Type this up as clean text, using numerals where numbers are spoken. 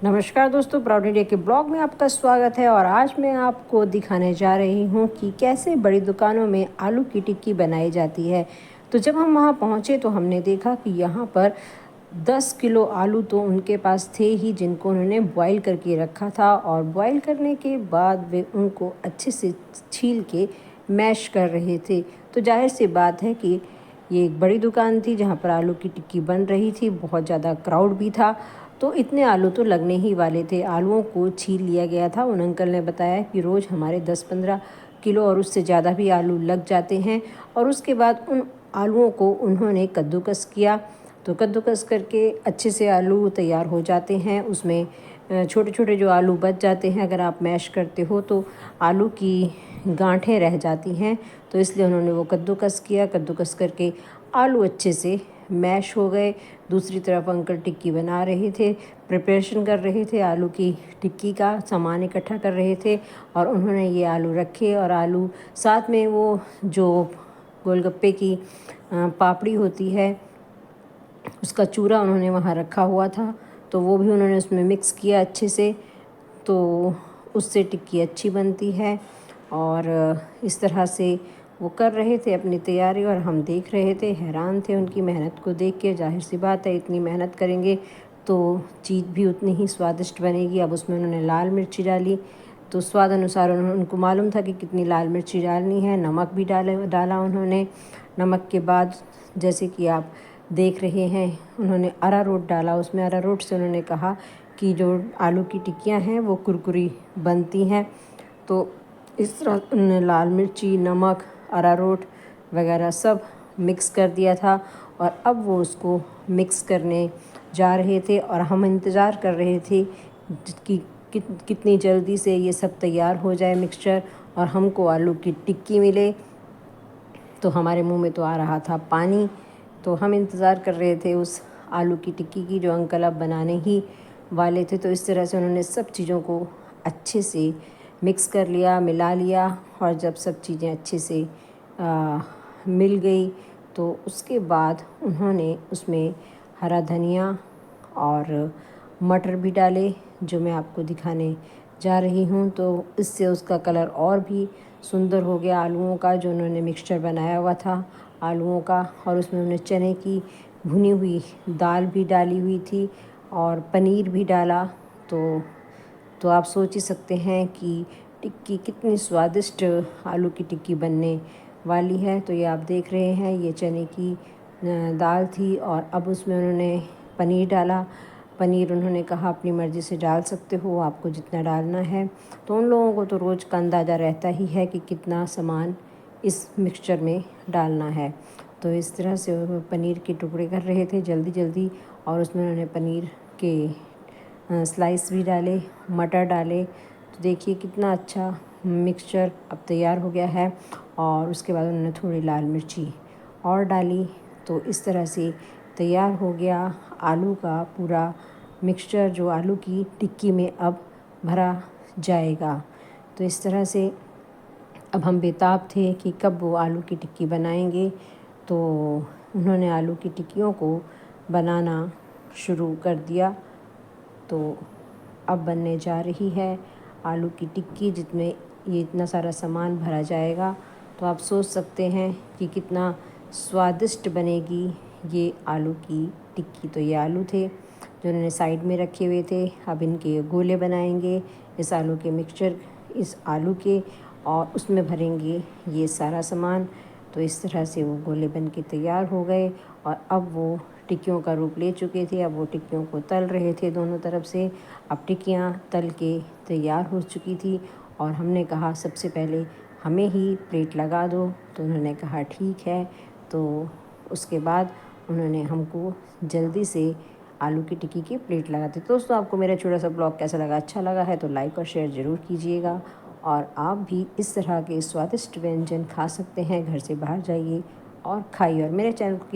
नमस्कार दोस्तों, proud India के ब्लॉग में आपका स्वागत है। और आज मैं आपको दिखाने जा रही हूँ कि कैसे बड़ी दुकानों में आलू की टिक्की बनाई जाती है। तो जब हम वहाँ पहुँचे तो हमने देखा कि यहाँ पर 10 किलो आलू तो उनके पास थे ही, जिनको उन्होंने बॉईल करके रखा था। और बॉईल करने के बाद वे उनको अच्छे से छील के मैश कर रहे थे। तो जाहिर सी बात है कि ये एक बड़ी दुकान थी जहाँ पर आलू की टिक्की बन रही थी। बहुत ज़्यादा क्राउड भी था, तो इतने आलू तो लगने ही वाले थे। आलूओं को छील लिया गया था। उन अंकल ने बताया कि रोज़ हमारे 10-15 किलो और उससे ज़्यादा भी आलू लग जाते हैं। और उसके बाद उन आलूओं को उन्होंने कद्दूकस किया। तो कद्दूकस करके अच्छे से आलू तैयार हो जाते हैं। उसमें छोटे छोटे जो आलू बच जाते हैं, अगर आप मैश करते हो तो आलू की गांठें रह जाती हैं। तो इसलिए उन्होंने वो कद्दूकस किया। कद्दूकस करके आलू अच्छे से मैश हो गए। दूसरी तरफ अंकल टिक्की बना रहे थे, प्रिपरेशन कर रहे थे, आलू की टिक्की का सामान इकट्ठा कर रहे थे। और उन्होंने ये आलू रखे और आलू साथ में वो जो गोलगप्पे की पापड़ी होती है उसका चूरा उन्होंने वहाँ रखा हुआ था, तो वो भी उन्होंने उसमें मिक्स किया अच्छे से। तो उससे टिक्की अच्छी बनती है। और इस तरह से वो कर रहे थे अपनी तैयारी और हम देख रहे थे, हैरान थे उनकी मेहनत को देख के। जाहिर सी बात है, इतनी मेहनत करेंगे तो चीज़ भी उतनी ही स्वादिष्ट बनेगी। अब उसमें उन्होंने लाल मिर्ची डाली, तो स्वाद अनुसार उनको मालूम था कि कितनी लाल मिर्ची डालनी है। नमक भी डाला उन्होंने। नमक के बाद जैसे कि आप देख रहे हैं, उन्होंने अरारोट डाला उसमें। अरारोट से उन्होंने कहा कि जो आलू की टिक्कियां हैं वो कुरकुरी बनती हैं। तो इस तरह उन्होंने लाल मिर्ची, नमक, अरारोट वगैरह सब मिक्स कर दिया था। और अब वो उसको मिक्स करने जा रहे थे और हम इंतज़ार कर रहे थे कि कितनी जल्दी से ये सब तैयार हो जाए मिक्सचर और हमको आलू की टिक्की मिले। तो हमारे मुंह में तो आ रहा था पानी। तो हम इंतज़ार कर रहे थे उस आलू की टिक्की की, जो अंकल अब बनाने ही वाले थे। तो इस तरह से उन्होंने सब चीज़ों को अच्छे से मिक्स कर लिया, मिला लिया। और जब सब चीज़ें अच्छे से मिल गई तो उसके बाद उन्होंने उसमें हरा धनिया और मटर भी डाले, जो मैं आपको दिखाने जा रही हूँ। तो इससे उसका कलर और भी सुंदर हो गया आलूओं का, जो उन्होंने मिक्सचर बनाया हुआ था आलूओं का। और उसमें उन्होंने चने की भुनी हुई दाल भी डाली हुई थी और पनीर भी डाला। तो आप सोच ही सकते हैं कि टिक्की कितनी स्वादिष्ट आलू की टिक्की बनने वाली है। तो ये आप देख रहे हैं, ये चने की दाल थी और अब उसमें उन्होंने पनीर डाला। पनीर उन्होंने कहा अपनी मर्ज़ी से डाल सकते हो, आपको जितना डालना है। तो उन लोगों को तो रोज़ का अंदाज़ा रहता ही है कि कितना सामान इस मिक्सचर में डालना है। तो इस तरह से वो पनीर के टुकड़े कर रहे थे जल्दी जल्दी। और उसमें उन्होंने पनीर के स्लाइस भी डाले, मटर डाले। तो देखिए कितना अच्छा मिक्सचर अब तैयार हो गया है। और उसके बाद उन्होंने थोड़ी लाल मिर्ची और डाली। तो इस तरह से तैयार हो गया आलू का पूरा मिक्सचर, जो आलू की टिक्की में अब भरा जाएगा। तो इस तरह से अब हम बेताब थे कि कब वो आलू की टिक्की बनाएंगे। तो उन्होंने आलू की टिक्कियों को बनाना शुरू कर दिया। तो अब बनने जा रही है आलू की टिक्की, जिसमें ये इतना सारा सामान भरा जाएगा। तो आप सोच सकते हैं कि कितना स्वादिष्ट बनेगी ये आलू की टिक्की। तो ये आलू थे जो उन्होंने साइड में रखे हुए थे। अब इनके गोले बनाएंगे इस आलू के मिक्सचर, इस आलू के, और उसमें भरेंगे ये सारा सामान। तो इस तरह से वो गोले बन के तैयार हो गए और अब वो टिक्कियों का रूप ले चुके थे। अब वो टिक्कियों को तल रहे थे दोनों तरफ से। अब टिक्कियाँ तल के तैयार हो चुकी थी और हमने कहा सबसे पहले हमें ही प्लेट लगा दो। तो उन्होंने कहा ठीक है। तो उसके बाद उन्होंने हमको जल्दी से आलू की टिक्की की प्लेट लगा दी। तो दोस्तों, आपको मेरा छोटा सा ब्लॉग कैसा लगा? अच्छा लगा है तो लाइक और शेयर ज़रूर कीजिएगा। और आप भी इस तरह के स्वादिष्ट व्यंजन खा सकते हैं। घर से बाहर जाइए और खाइए और मेरे चैनल को